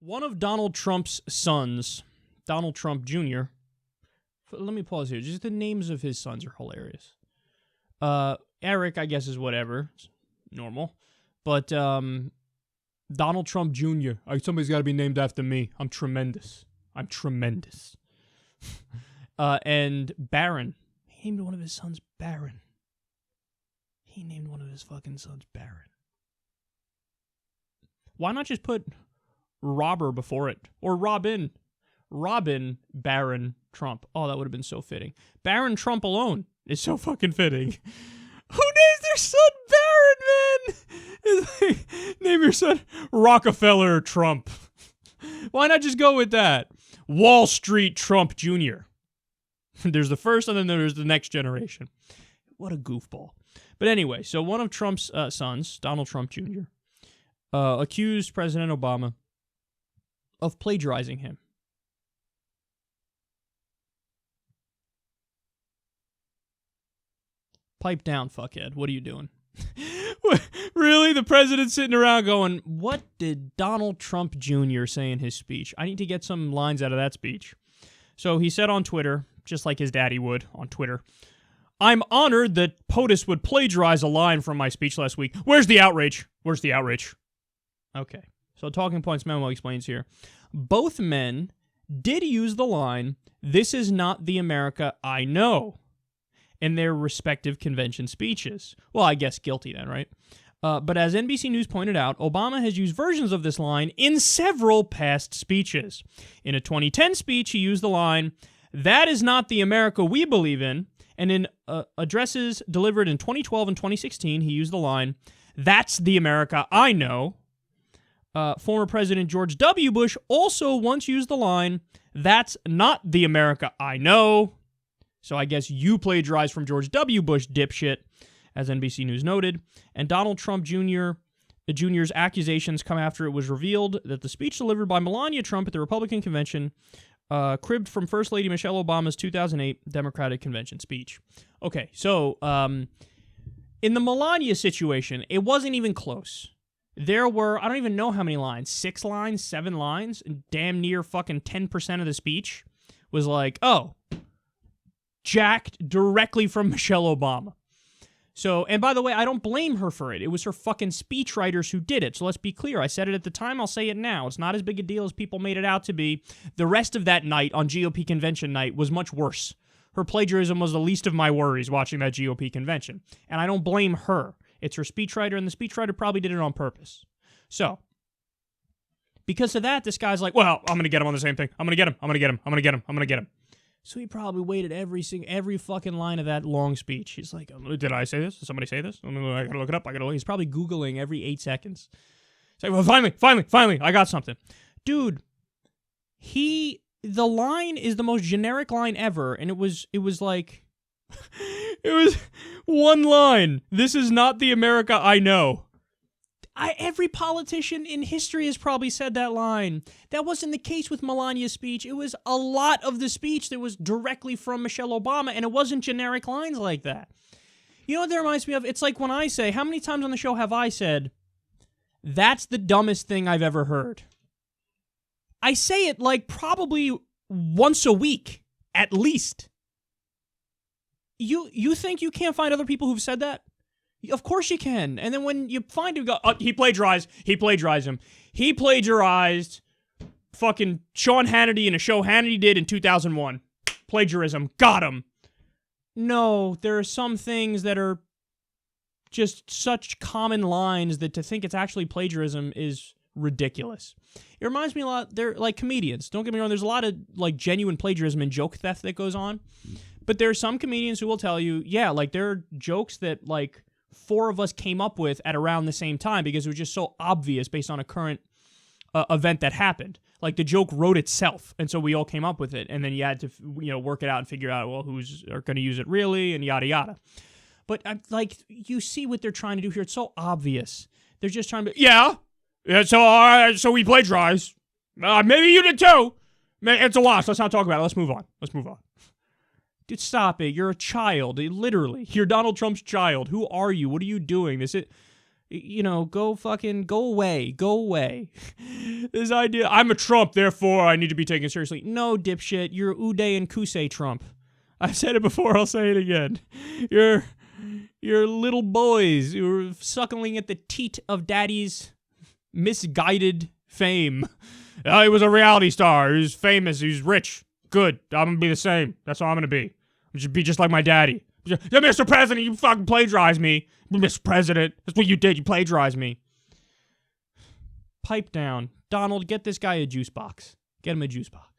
One of Donald Trump's sons, Donald Trump Jr., let me pause here. Just the names of his sons are hilarious. Eric, I guess, is whatever. It's normal. But Donald Trump Jr., somebody's got to be named after me. I'm tremendous. And Barron. He named one of his sons Barron. He named one of his fucking sons Barron. Why not just put Robber before it? Or Robin. Robin Barron Trump. Oh, that would have been so fitting. Barron Trump alone is so fucking fitting. Who names their son Barron, man? Name your son Rockefeller Trump. Why not just go with that? Wall Street Trump Jr. There's the first, and then there's the next generation. What a goofball. But anyway, so one of Trump's sons, Donald Trump Jr., accused President Obama of plagiarizing him. Pipe down, fuckhead. What are you doing? Really? The president's sitting around going, what did Donald Trump Jr. say in his speech? I need to get some lines out of that speech. So he said on Twitter, just like his daddy would on Twitter, I'm honored that POTUS would plagiarize a line from my speech last week. Where's the outrage? Where's the outrage? Okay. So Talking Points Memo explains here. Both men did use the line, this is not the America I know, in their respective convention speeches. Well, I guess guilty then, right? But as NBC News pointed out, Obama has used versions of this line in several past speeches. In a 2010 speech, he used the line, that is not the America we believe in, and in addresses delivered in 2012 and 2016, he used the line, that's the America I know. Former President George W. Bush also once used the line, that's not the America I know. So I guess you plagiarized from George W. Bush, dipshit, as NBC News noted. And Donald Trump Jr.'s accusations come after it was revealed that the speech delivered by Melania Trump at the Republican convention cribbed from First Lady Michelle Obama's 2008 Democratic convention speech. Okay, so in the Melania situation, it wasn't even close. There were, I don't even know how many lines, 6 lines, 7 lines, and damn near fucking 10% of the speech was like, oh, jacked directly from Michelle Obama. So, and by the way, I don't blame her for it. It was her fucking speechwriters who did it. So let's be clear. I said it at the time. I'll say it now. It's not as big a deal as people made it out to be. The rest of that night on GOP convention night was much worse. Her plagiarism was the least of my worries watching that GOP convention. And I don't blame her. It's her speechwriter, and the speechwriter probably did it on purpose. So, because of that, this guy's like, well, I'm going to get him on the same thing. I'm going to get him. I'm going to get him. I'm going to get him. I'm going to get him. So he probably waited every fucking line of that long speech. He's like, did I say this? Did somebody say this? I gotta look it up. He's probably Googling every 8 seconds. He's like, well, finally, I got something. Dude, the line is the most generic line ever, and it was like, it was one line. This is not the America I know. Every politician in history has probably said that line. That wasn't the case with Melania's speech. It was a lot of the speech that was directly from Michelle Obama, and it wasn't generic lines like that. You know what that reminds me of? It's like when I say, how many times on the show have I said, that's the dumbest thing I've ever heard? I say it like probably once a week, at least. You think you can't find other people who've said that? Of course you can. And then when you find him, go, he plagiarized him. He plagiarized fucking Sean Hannity in a show Hannity did in 2001. Plagiarism. Got him. No, there are some things that are just such common lines that to think it's actually plagiarism is ridiculous. It reminds me a lot, they're like comedians. Don't get me wrong, there's a lot of like genuine plagiarism and joke theft that goes on. But there are some comedians who will tell you, yeah, like there are jokes that like 4 of us came up with at around the same time because it was just so obvious based on a current event that happened. Like the joke wrote itself, and so we all came up with it, and then you had to work it out and figure out, well, who's going to use it really, and yada yada. But like you see what they're trying to do here. It's so obvious. They're just trying to, so we plagiarized. Maybe you did too. It's a loss. Let's not talk about it. Let's move on. Dude, stop it. You're a child. Literally. You're Donald Trump's child. Who are you? What are you doing? Go away. Go away. This idea, I'm a Trump, therefore I need to be taken seriously. No, dipshit. You're Uday and Kusei Trump. I've said it before, I'll say it again. You're little boys who are suckling at the teat of daddy's misguided fame. He was a reality star. He was famous. He was rich. Good. I'm going to be the same. That's all I'm going to be. I should be just like my daddy. Yeah, Mr. President, you fucking plagiarized me. Mr. President, that's what you did. You plagiarized me. Pipe down. Donald, get this guy a juice box. Get him a juice box.